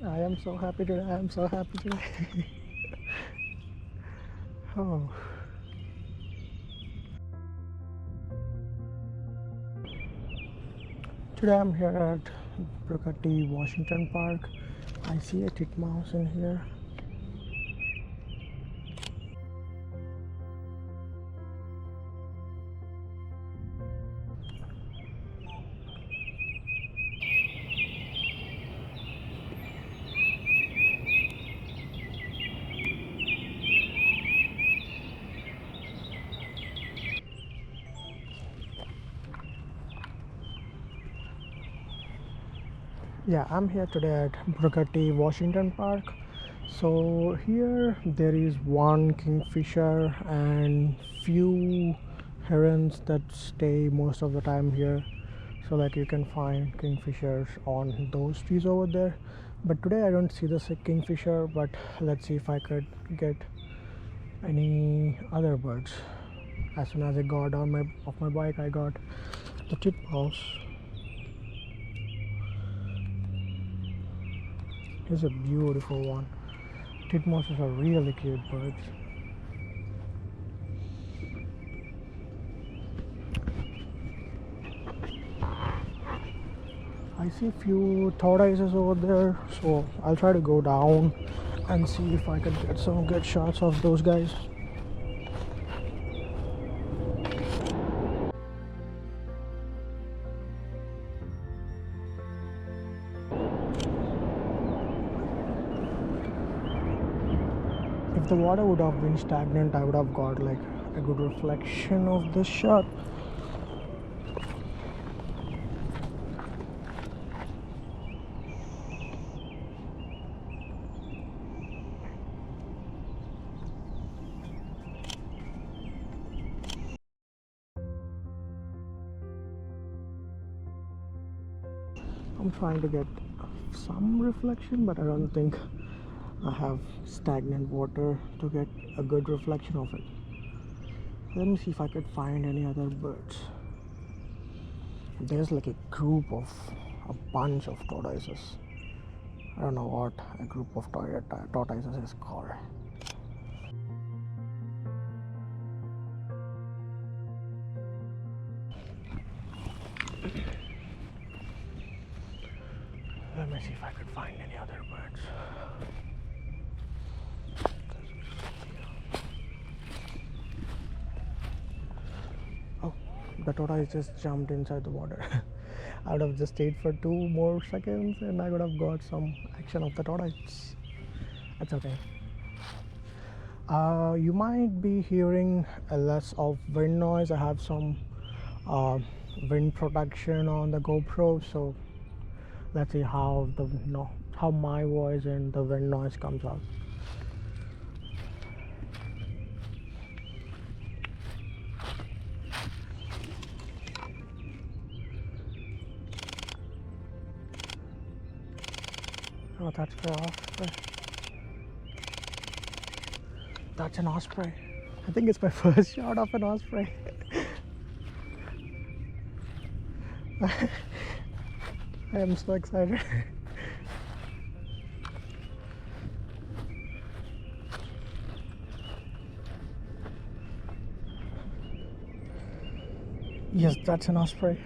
I am so happy today. I am so happy today. Oh. Today I'm here at Brooklyn, Washington Park. I see a titmouse in here. Yeah, I'm here today at Brooklyn, Washington Park. So here there is one kingfisher and few herons that stay most of the time here. So like you can find kingfishers on those trees over there. But today I don't see the kingfisher, but let's see if I could get any other birds. As soon as I got on my bike, I got the titmouse. Here's a beautiful one. Titmouses are really cute birds. I see few tortoises over there, so I'll try to go down and see if I can get some good shots of those guys. If the water would have been stagnant, I would have got like a good reflection of this shot. I'm trying to get some reflection, but I don't think I have stagnant water to get a good reflection of it. Let me see if I could find any other birds. There's like a bunch of tortoises. I don't know what a group of tortoises is called. Let me see if I could find any other birds. Oh, the tortoise just jumped inside the water. I would have just stayed for 2 more seconds and I would have got some action of the tortoise. That's okay. You might be hearing a less of wind noise. I have some wind protection on the Gro Pro, so let's see how how my voice and the wind noise comes out. Oh, that's the osprey. That's an osprey. I think it's my first shot of an osprey. I am so excited. Yes, that's an osprey.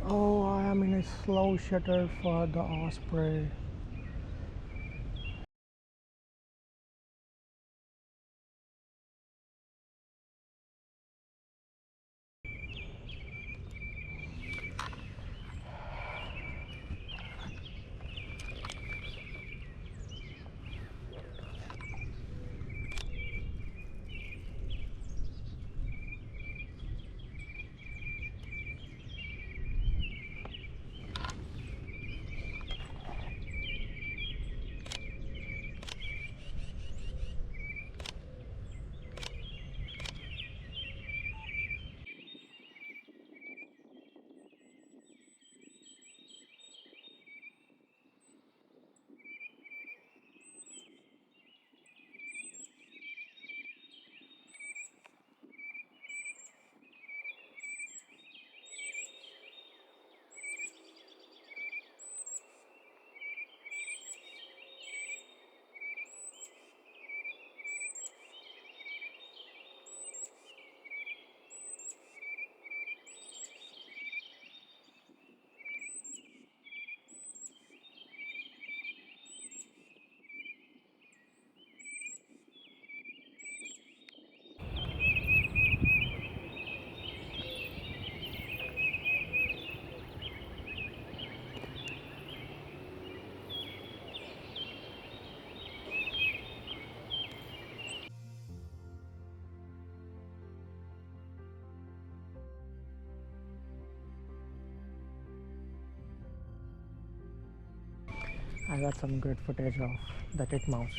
Oh, I am in a slow shutter for the osprey. I got some good footage of the titmouse.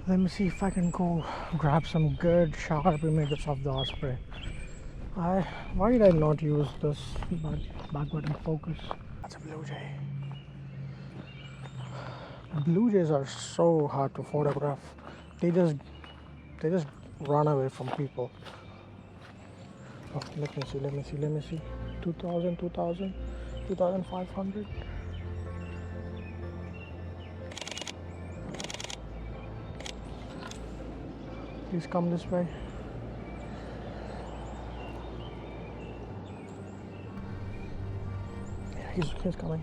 Let me see if I can go grab some good sharp images of the osprey. Why did I not use this back button focus? That's a blue jay. Blue jays are so hard to photograph. They just run away from people. Oh, let me see. 2000, 2500. Please come this way. Yeah, he's coming.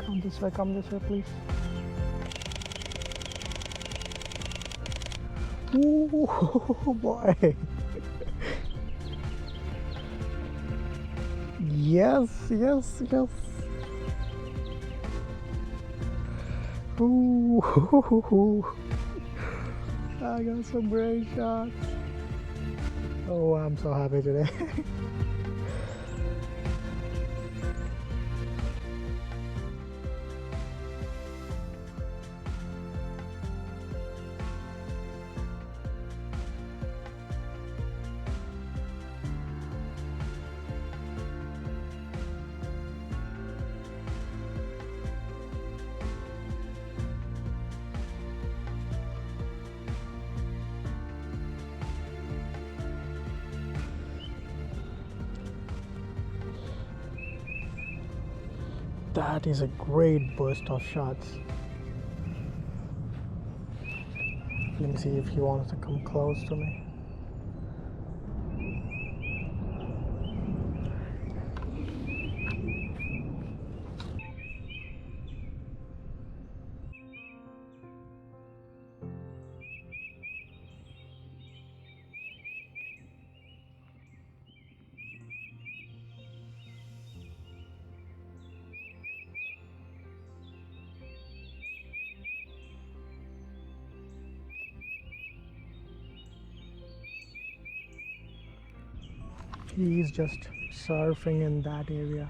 Come this way, please. Ooh, boy. Yes. Ooh, I got some great shots. Oh, I'm so happy today. That is a great burst of shots. Let me see if he wants to come close to me. He's just surfing in that area.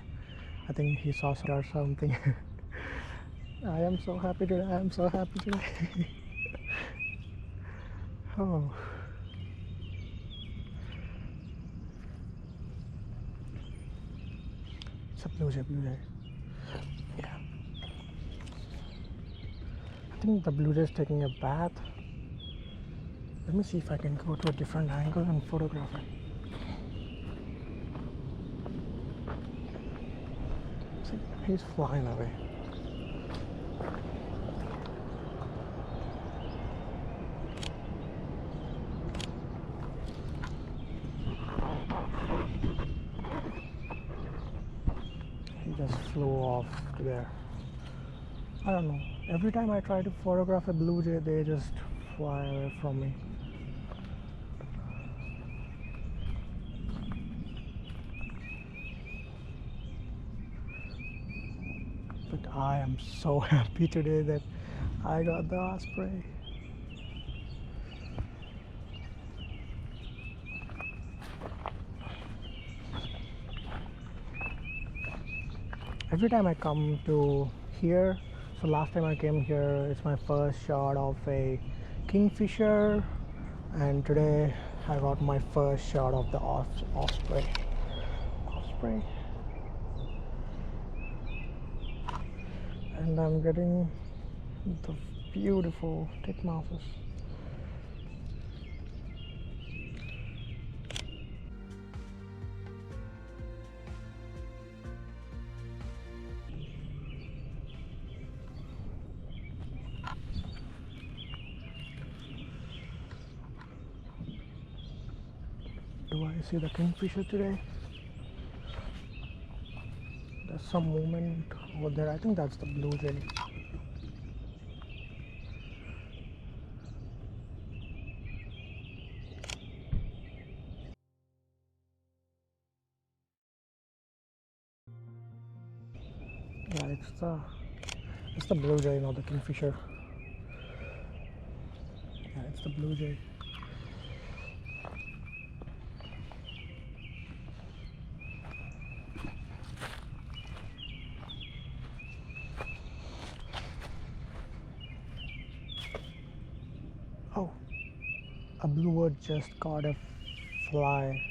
I think he saw something. I am so happy today. Oh. It's a blue jay. Yeah. I think the blue jay is taking a bath. Let me see if I can go to a different angle and photograph it. See, he's flying away. He just flew off to there. I don't know. Every time I try to photograph a blue jay, they just fly away from me. But I am so happy today that I got the osprey. Every time I come to here, so last time I came here, it's my first shot of a kingfisher, and today I got my first shot of the osprey. And I'm getting the beautiful titmouses. Do I see the kingfisher today? There's some movement over there. I think that's the blue jay. Yeah, it's the blue jay, not the kingfisher. Yeah, it's the blue jay. A bluebird just caught a fly.